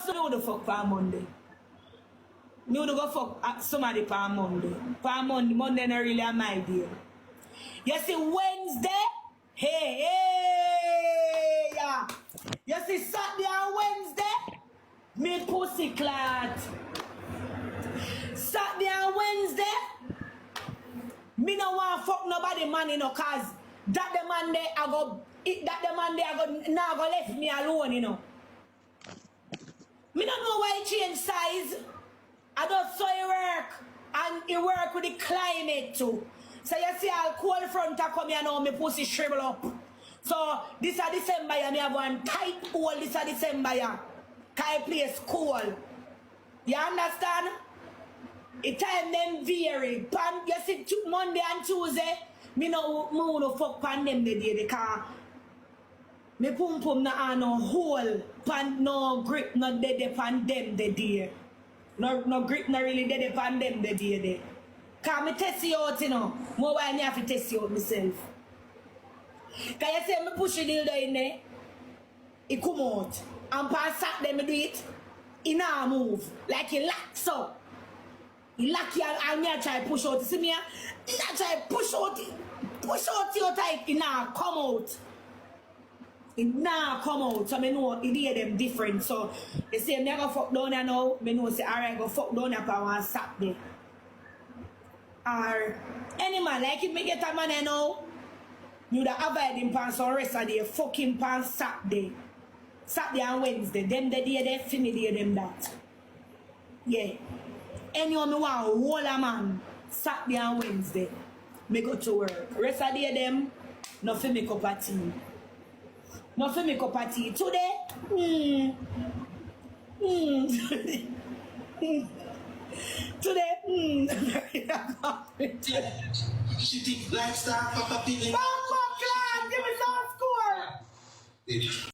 So the fuck for Monday. Me would go fuck somebody for Monday. For Monday not really my deal. You see Wednesday? Hey, yeah. You see Saturday and Wednesday? Me pussy clat. Saturday and Wednesday? Me no want fuck nobody man, you know, cause that the Monday I go now go left me alone, you know. Me don't know why he change size. I just saw it work. And it work with the climate too. So you see all cold front a come here now, me pussy shrivel up. So this a December year, me have one tight hole this a December year. Cause place cool. You understand? The time them vary. Pan, you see Monday and Tuesday, me no fuck pan them the day because me pum pum na no hole, pan no grip no dead pan them the day. No grip no really dead pan them the day there. Cause me test you out, you know. More why me have to test you out myself. Cause you say me push the dildo in there, it come out. And pass that them do it, it now move. Like it locks up. It lock you and me try push out. See me? I try push out your tight, it now come out. It now come out, so I know it hear them different. So they say me go fuck down there now, me know say alright go fuck down there for one Saturday. Or any man like if me get a man now, you da avoid him pants on rest of the fucking pants Saturday. Saturday and Wednesday. Them the day they feel me day them that. Yeah. Anyone me want hold a man Saturday and Wednesday. Me go to work. Rest of the day them no fi make up a tea. No fi make up a tea. Today, today, She think lifestyle, papa feeling. Bumbo clan, give me some score.